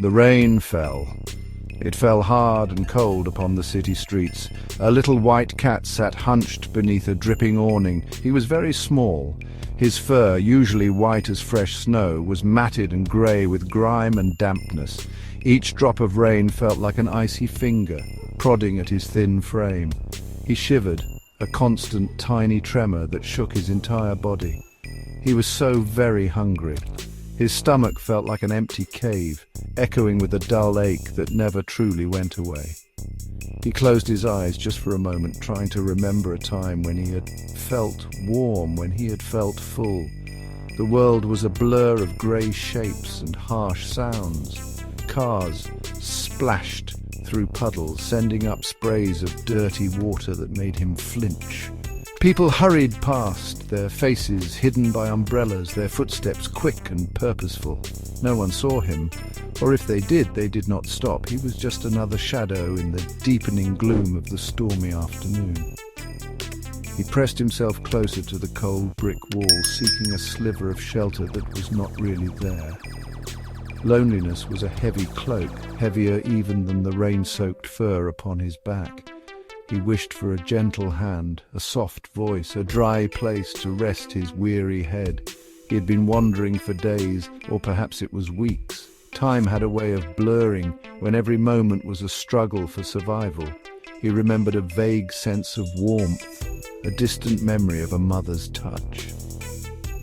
The rain fell. It fell hard and cold upon the city streets. A little white cat sat hunched beneath a dripping awning. He was very small. His fur, usually white as fresh snow, was matted and grey with grime and dampness. Each drop of rain felt like an icy finger, prodding at his thin frame. He shivered, a constant tiny tremor that shook his entire body. He was so very hungry. His stomach felt like an empty cave, echoing with a dull ache that never truly went away. He closed his eyes just for a moment, trying to remember a time when he had felt warm, when he had felt full. The world was a blur of grey shapes and harsh sounds. Cars splashed through puddles, sending up sprays of dirty water that made him flinch. People hurried past, their faces hidden by umbrellas, their footsteps quick and purposeful. No one saw him, or if they did not stop. He was just another shadow in the deepening gloom of the stormy afternoon. He pressed himself closer to the cold brick wall, seeking a sliver of shelter that was not really there. Loneliness was a heavy cloak, heavier even than the rain-soaked fur upon his back. He wished for a gentle hand, a soft voice, a dry place to rest his weary head. He had been wandering for days, or perhaps it was weeks. Time had a way of blurring, when every moment was a struggle for survival. He remembered a vague sense of warmth, a distant memory of a mother's touch.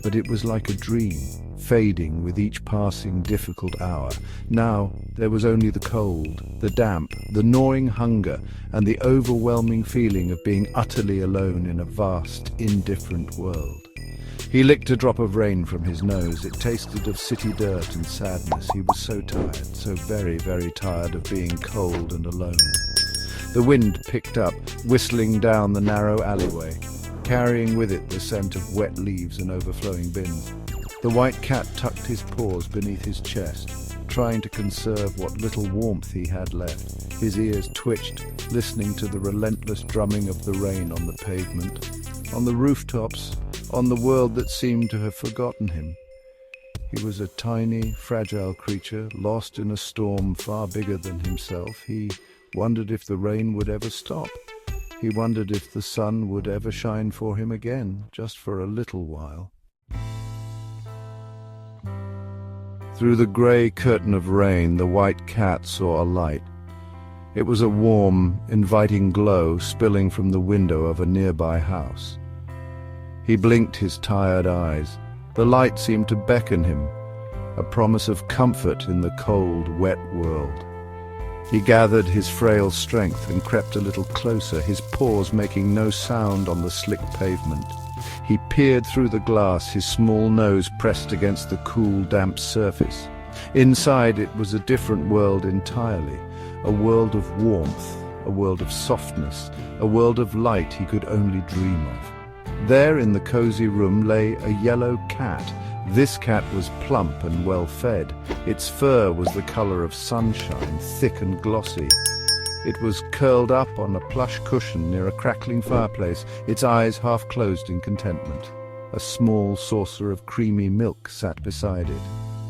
But it was like a dream, fading with each passing difficult hour. Now there was only the cold, the damp, the gnawing hunger, and the overwhelming feeling of being utterly alone in a vast, indifferent world. He licked a drop of rain from his nose. It tasted of city dirt and sadness. He was so tired, so very, very tired of being cold and alone. The wind picked up, whistling down the narrow alleyway, carrying with it the scent of wet leaves and overflowing bins. The white cat tucked his paws beneath his chest, trying to conserve what little warmth he had left. His ears twitched, listening to the relentless drumming of the rain on the pavement, on the rooftops, on the world that seemed to have forgotten him. He was a tiny, fragile creature, lost in a storm far bigger than himself. He wondered if the rain would ever stop. He wondered if the sun would ever shine for him again, just for a little while. Through the grey curtain of rain, the white cat saw a light. It was a warm, inviting glow spilling from the window of a nearby house. He blinked his tired eyes. The light seemed to beckon him, a promise of comfort in the cold, wet world. He gathered his frail strength and crept a little closer, his paws making no sound on the slick pavement. He peered through the glass, his small nose pressed against the cool, damp surface. Inside it was a different world entirely, a world of warmth, a world of softness, a world of light he could only dream of. There in the cozy room lay a yellow cat. This cat was plump and well-fed. Its fur was the color of sunshine, thick and glossy. It was curled up on a plush cushion near a crackling fireplace, its eyes half closed in contentment. A small saucer of creamy milk sat beside it.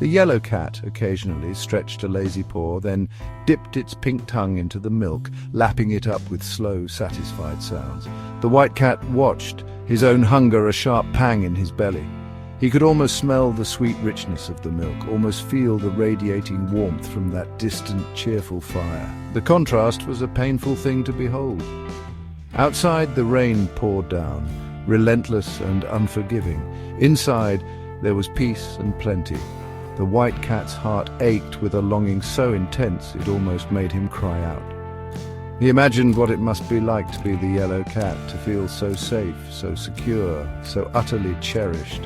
The yellow cat occasionally stretched a lazy paw, then dipped its pink tongue into the milk, lapping it up with slow, satisfied sounds. The white cat watched, his own hunger a sharp pang in his belly. He could almost smell the sweet richness of the milk, almost feel the radiating warmth from that distant, cheerful fire. The contrast was a painful thing to behold. Outside, the rain poured down, relentless and unforgiving. Inside, there was peace and plenty. The white cat's heart ached with a longing so intense it almost made him cry out. He imagined what it must be like to be the yellow cat, to feel so safe, so secure, so utterly cherished.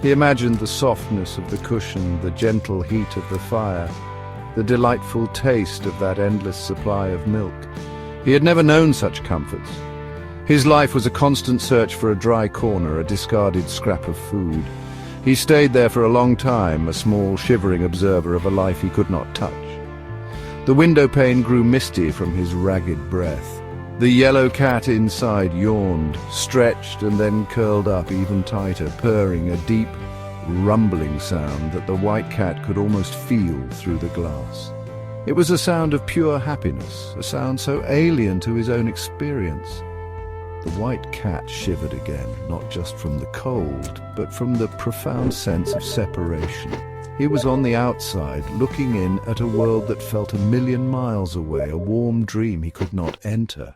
He imagined the softness of the cushion, the gentle heat of the fire, the delightful taste of that endless supply of milk. He had never known such comforts. His life was a constant search for a dry corner, a discarded scrap of food. He stayed there for a long time, a small, shivering observer of a life he could not touch. The window pane grew misty from his ragged breath. The yellow cat inside yawned, stretched, and then curled up even tighter, purring a deep, rumbling sound that the white cat could almost feel through the glass. It was a sound of pure happiness, a sound so alien to his own experience. The white cat shivered again, not just from the cold, but from the profound sense of separation. He was on the outside, looking in at a world that felt 1,000,000 miles away, a warm dream he could not enter.